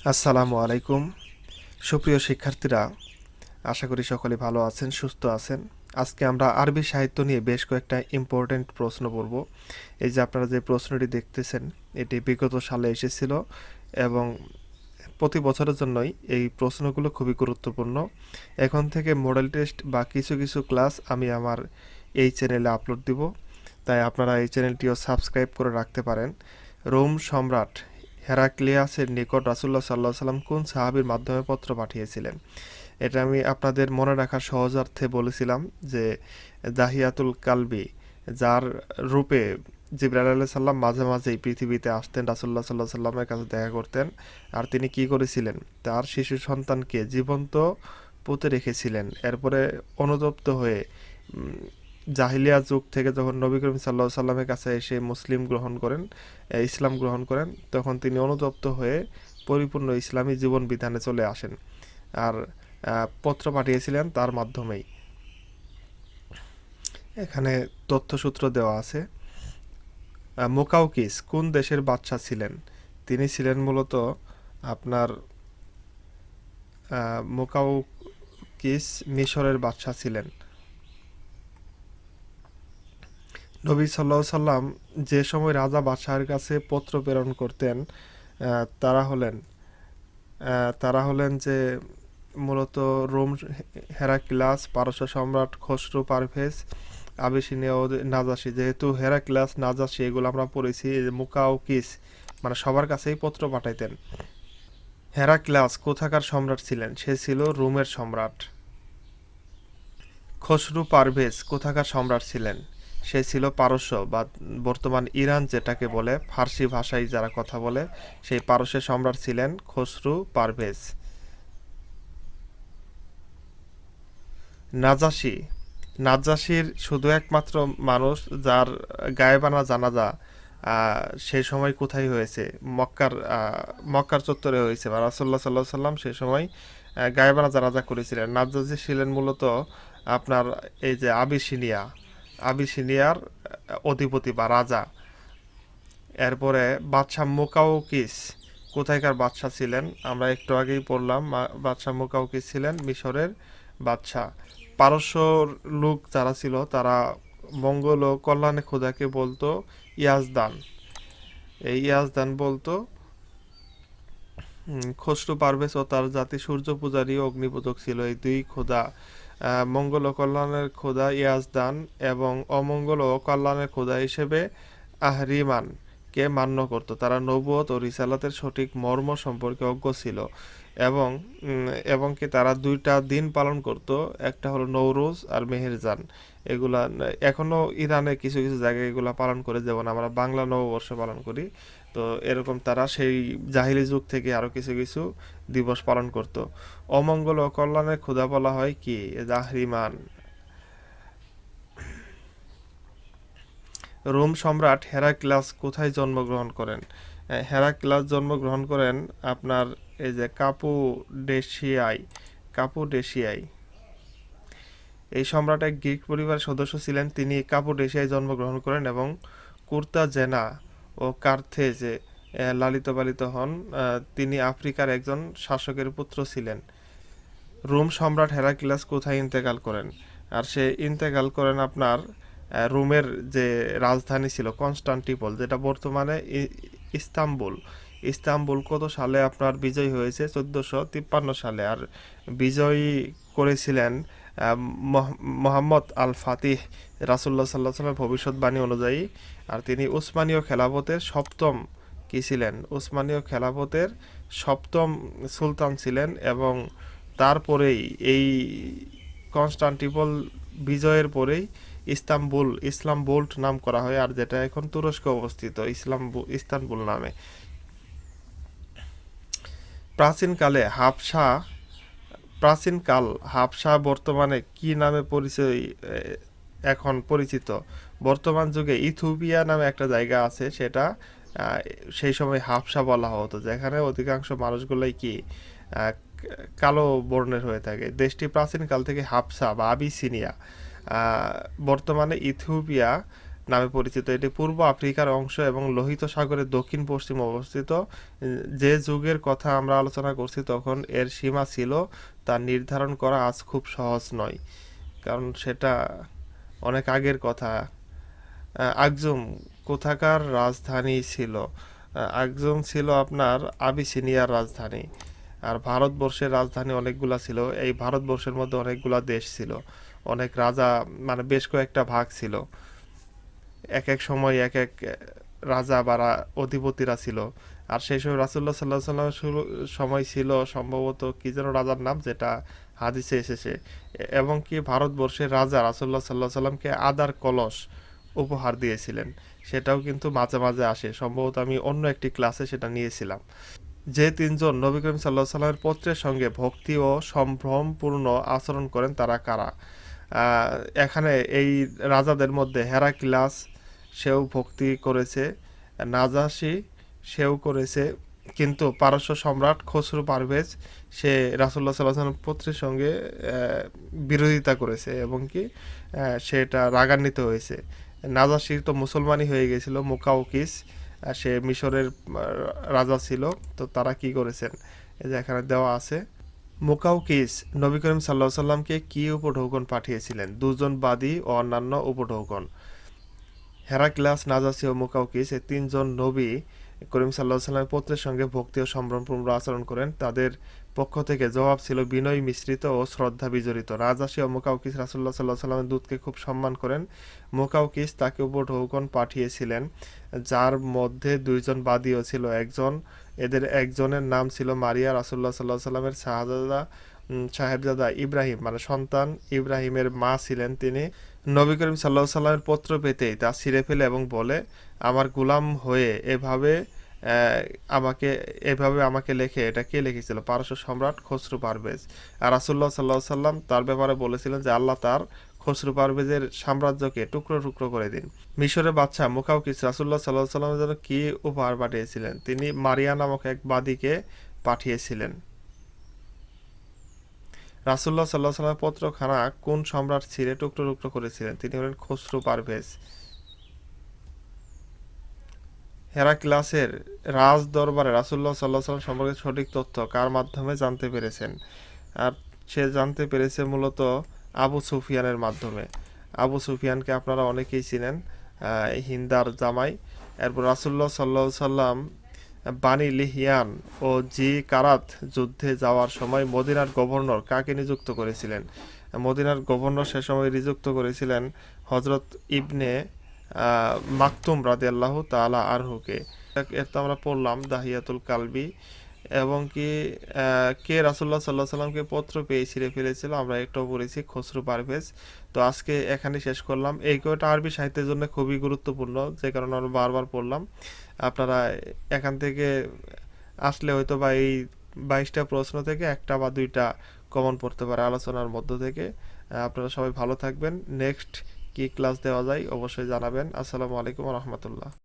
আসসালামু আলাইকুম। সুপ্রিয় শিক্ষার্থীরা, আশা করি সকলে ভালো আছেন, সুস্থ আছেন। আজকে আমরা আরবি সাহিত্য নিয়ে বেশ কয়েকটা ইম্পর্টেন্ট প্রশ্ন পড়ব। এই যে আপনারা যে প্রশ্নটি দেখতেছেন, এটি বিগত সালে এসেছিল এবং প্রতি বছরের জন্যই এই প্রশ্নগুলো খুবই গুরুত্বপূর্ণ। এখন থেকে মডেল টেস্ট বা কিছু কিছু ক্লাস আমি আমার এই চ্যানেলে আপলোড দিব, তাই আপনারা এই চ্যানেলটিও সাবস্ক্রাইব করে রাখতে পারেন। রোম সম্রাট হেরাক্লিয়াসের নিকট রাসূলুল্লাহ সাল্লাল্লাহু আলাইহি ওয়াসাল্লাম কোন সাহাবীর মাধ্যমে পত্র পাঠিয়েছিলেন? এটা আমি আপনাদের মনে রাখার সহজার্থে বলেছিলাম যে দাহিয়াতুল কালবি, যার রূপে জিবরাইল আলাইহিস সালাম মাঝে মাঝেই পৃথিবীতে আসতেন, রাসূলুল্লাহ সাল্লাল্লাহু আলাইহি সাল্লামের কাছে দেখা করতেন। আর তিনি কি করেছিলেন? তার শিশু সন্তানকে জীবন্ত পুঁতে রেখেছিলেন। এরপরে অনুতপ্ত হয়ে জাহিলিয়া যুগ থেকে যখন নবী করিম সাল্লাল্লাহু আলাইহি সাল্লামের কাছে এসে ইসলাম গ্রহণ করেন, তখন তিনি অনুতপ্ত হয়ে পরিপূর্ণ ইসলামী জীবন বিধানে চলে আসেন। আর পত্র পাঠিয়েছিলেন তার মাধ্যমেই। এখানে তথ্যসূত্র দেওয়া আছে। মুকাউকিস কোন দেশের বাদশা ছিলেন? তিনি ছিলেন মূলত আপনার মুকাউকিস মিশরের বাদশা ছিলেন। নবী সাল্লাল্লাহু আলাইহি সাল্লাম যে সময় রাজা বাদশাহের কাছে পত্র প্রেরণ করতেন, আহ, তারা হলেন তারা হলেন যে মূলত রোম হেরাক্লিয়াস, পারস্য সম্রাট খসরু পারভেজ, আবিসিনিয়া ও নাজাসি। যেহেতু হেরাক্লিয়াস, নাজাসি এগুলো আমরা পড়েছি, এই যে মুকাউকিস মানে সবার কাছেই পত্র পাঠাইতেন। হেরাক্লিয়াস কোথাকার সম্রাট ছিলেন? সে ছিল রোমের সম্রাট। খসরু পারভেজ কোথাকার সম্রাট ছিলেন? সে ছিল পারস্য বা বর্তমান ইরান যেটাকে বলে, ফার্সি ভাষায় যারা কথা বলে, সেই পারস্যের সম্রাট ছিলেন খসরু পারভেজ। নাজাসি, নাজাসির শুধু একমাত্র মানুষ যার গায়েবানা জানাজা সেই সময় কোথায় হয়েছে? মক্কার চত্বরে হয়েছে, বা রাসূলুল্লাহ সাল্লাল্লাহু আলাইহি সাল্লাম সে সময় গায়েবানা জানাজা করেছিলেন। নাজাসি ছিলেন মূলত আপনার এই যে আবিসিনিয়ার অধিপতি বা রাজা। এরপরে বাদশাহ মুকাউকিস কোথায়কার বাদশাহ ছিলেন? আমরা একটু আগেই পড়লাম, বাদশাহ মুকাউকিস ছিলেন মিশরের বাদশাহ। পারস্য লোক যারা ছিল তারা মঙ্গল ও কল্যাণে খোদাকে বলতো ইয়াজদান। এই ইয়াজদান বলতো। খসরু পারভেজ ও তার জাতি সূর্য পূজারী ও অগ্নিপূজক ছিল। এই দুই খোদা, মঙ্গল ও কল্যাণের খোদা ইয়াজদান এবং অমঙ্গল ও কল্যাণের খোদা হিসেবে আহরিমান কে মান্য করত। তারা নবুয়ত ও রিসালাতের সঠিক মর্ম সম্পর্কে অজ্ঞ ছিল এবং এবং কি তারা দুইটা দিন পালন করত, একটা হলো নৌরুজ আর মেহেরজান। এগুলা এখনো ইরানে কিছু কিছু জায়গায় এগুলা পালন করে, যেমন আমরা বাংলা নববর্ষ পালন করি। তো এরকম তারা সেই জাহিলি যুগ থেকে আরো কিছু কিছু দিবস পালন করত। অমঙ্গল ও কল্যাণের খোদা বলা হয় কি? জাহরিমান। রোম সম্রাট হেরাক্লিয়াস কোথায় জন্মগ্রহণ করেন? হেরাক্লিয়াস জন্মগ্রহণ করেন আপনার এই যে কাপুডেশিয়ায়। এই সম্রাট এক গ্রিক পরিবারের সদস্য ছিলেন। তিনি কাপুডেশিয়ায় জন্মগ্রহণ করেন এবং কুর্তাজেনা ও কার্থেজে লালিত পালিত হন। তিনি আফ্রিকার একজন শাসকের পুত্র ছিলেন। রোম সম্রাট হেরাক্লিয়াস কোথায় ইন্তেকাল করেন? আর সে ইন্তেকাল করেন আপনার রোমের যে রাজধানী ছিল কনস্টান্টিপল, যেটা বর্তমানে ইস্তাম্বুল। ইস্তাম্বুল কত সালে আপনার বিজয় হয়েছে? 1453 সালে। আর বিজয়ী করেছিলেন মোহাম্মদ আল ফাতিহ, রাসূলুল্লাহ সাল্লাল্লাহু আলাইহি ওয়াসাল্লামের ভবিষ্যৎবাণী অনুযায়ী। আর তিনি উসমানীয় খেলাফতের সপ্তম কি ছিলেন? উসমানীয় খেলাফতের সপ্তম সুলতান ছিলেন এবং তারপরেই এই কনস্টান্টিপল বিজয়ের পরেই ইসলামবুল নাম করা হয়, আর যেটা এখন তুরস্কে অবস্থিত ইস্তানবুল নামে। প্রাচীনকালে হাবশা প্রাচীনকাল হাবশা বর্তমানে কি নামে এখন পরিচিত? বর্তমান যুগে ইথিওপিয়া নামে একটা জায়গা আছে, সেটা সেই সময় হাবশা বলা হতো, যেখানে অধিকাংশ মানুষগুলোই কি আহ, কালো বর্ণের হয়ে থাকে। দেশটি প্রাচীনকাল থেকে হাবশা বা আবিসিনিয়া, বর্তমানে ইথিওপিয়া নামে পরিচিত। এটি পূর্ব আফ্রিকার অংশ এবং লোহিত সাগরের দক্ষিণ পশ্চিমে অবস্থিত। যে যুগের কথা আমরা আলোচনা করছি তখন এর সীমা ছিল তা নির্ধারণ করা আজ খুব সহজ নয়, কারণ সেটা অনেক আগের কথা। আকজুম কোথাকার রাজধানী ছিল? আকজুম ছিল আপনার আবিসিনিয়ার রাজধানী। আর ভারতবর্ষের রাজধানী অনেকগুলা ছিল। এই ভারতবর্ষের মধ্যে অনেকগুলা দেশ ছিল, অনেক রাজা, মানে বেশ কয়েকটা ভাগ ছিল। এক এক সময় এক এক রাজা বা অধিপতিরা ছিল। আর সেই সময় রাসুল্লাহ সাল্লাহ সাল্লামের সময় ছিল সম্ভবত কি যেন রাজার নাম, যেটা হাদিসে এসেছে। এবং কি ভারতবর্ষের রাজা রাসুল্লাহ সাল্লাহ সাল্লামকে আদার কলস উপহার দিয়েছিলেন, সেটাও কিন্তু মাঝে মাঝে আসে। সম্ভবত আমি অন্য একটি ক্লাসে সেটা নিয়েছিলাম। যে তিনজন নবী করিম সাল্লাহ সাল্লামের পত্রের সঙ্গে ভক্তি ও সম্ভ্রমপূর্ণ আচরণ করেন তারা কারা? আহ, এখানে এই রাজাদের মধ্যে হেরাক্লিয়াস, সেও ভক্তি করেছে। নাজাসি, সেও করেছে। কিন্তু পারস্য সম্রাট খসরু পারভেজ, সে রাসুল্লাহ সাল্লাহ সাল্লাম পত্রের সঙ্গে বিরোধিতা করেছে এবং কি সেটা রাগান্বিত হয়েছে। নাজাসি তো মুসলমানই হয়ে গেছিল। মুকাউকিস, সে মিশরের রাজা ছিল। তো তারা কি করেছেন, এই যে এখানে দেওয়া আছে। মুকাউকিস নবী করিম সাল্লাহ সাল্লামকে কি উপঢৌকন পাঠিয়েছিলেন? দুজন বাদী ও অন্যান্য উপঢৌকন। হেরাক্লিয়াস, নাজাসি ও মুকাউকিস এই তিনজন নবী করিম সাল্লাহ সাল্লামের পত্রের সঙ্গে ভক্তি ও সম্ভ্রমপূর্ণ আচরণ করেন। তাদের পক্ষ থেকে জবাব ছিল বিনয় মিশ্রিত ও শ্রদ্ধা বিজড়িত। নাজাসি ও মুকাউকিস রাসুল্লাহ সাল্লাহ সাল্লামের দূতকে খুব সম্মান করেন। মুকাউকিস তাকে উপঢৌকন পাঠিয়েছিলেন, যার মধ্যে দুইজন বাদীও ছিল। এদের একজনের নাম ছিল মারিয়া। রাসুল্লাহ সাল্লাহ সাল্লামের সাহেবজাদা ইব্রাহিম, মানে সন্তান ইব্রাহিমের মা ছিলেন তিনি। নবী করিম সাল্লাহ সাল্লামের পত্র পেতেই তা ছিঁড়ে ফেলে এবং বলে, আমার গুলাম হয়ে আমাকে লেখে। এটা কে লিখেছিল? পারস্য সম্রাট খসরু পারভেজ। আর রাসুল্লাহ সাল্লাহ সাল্লাম তার ব্যাপারে বলেছিলেন যে আল্লাহ তার খসরু পারভেজের সাম্রাজ্যকে টুকরো টুকরো করে দিন। মিশরের বাদশাহ মুকাউকিস রাসুল্লাহ সাল্লাহ সাল্লামের জন্য কি উপহার পাঠিয়েছিলেন? তিনি মারিয়া নামক এক বাদীকে পাঠিয়েছিলেন। রাসুল্লাহ সাল্লাহ সাল্লামের পত্রখানা কোন সম্রাট ছিঁড়ে টুকরো টুকরো করেছিলেন? তিনি হলেন খসরু পারভেজ। হেরাক্লিয়াসের রাজ দরবারে রাসুল্লাহ সাল্লাহ সাল্লাম সম্পর্কে সঠিক তথ্য কার মাধ্যমে জানতে পেরেছেন? আর সে জানতে পেরেছে মূলত আবু সুফিয়ানের মাধ্যমে। আবু সুফিয়ানকে আপনারা অনেকেই চিনেন, হিন্দার জামাই। এরপর রাসুল্লাহ সাল্লাহ সাল্লাম বানি লিহিয়ান ও জি কারাত যুদ্ধে যাওয়ার সময় মদিনার গভর্নর কাকে নিযুক্ত করেছিলেন? মদিনার গভর্নর সে সময় নিযুক্ত করেছিলেন হজরত ইবনে মাকতুম রাদিয়াল্লাহু তাআলা আনহুকে। এর তো আমরা পড়লাম দাহিয়াতুল কালবি। এবং কি কে রাসুল্লাহ সাল্লাহ সাল্লামকে পত্র পেয়ে ছিঁড়ে ফেলেছিল, আমরা একটাও পড়েছি, খসরু পারভেজ। তো আজকে এখানে শেষ করলাম। এই কয়টা আরবি সাহিত্যের জন্য খুবই গুরুত্বপূর্ণ, যে কারণে আমরা বারবার পড়লাম। আপনারা এখান থেকে আসলে হয়তো বা এই 22টা প্রশ্ন থেকে একটা বা দুইটা কমন পড়তে পারে আলোচনার মধ্য থেকে। আপনারা সবাই ভালো থাকবেন। নেক্সট কি ক্লাস দেওয়া যায় অবশ্যই জানাবেন। আসসালামু আলাইকুম রহমতুল্লাহ।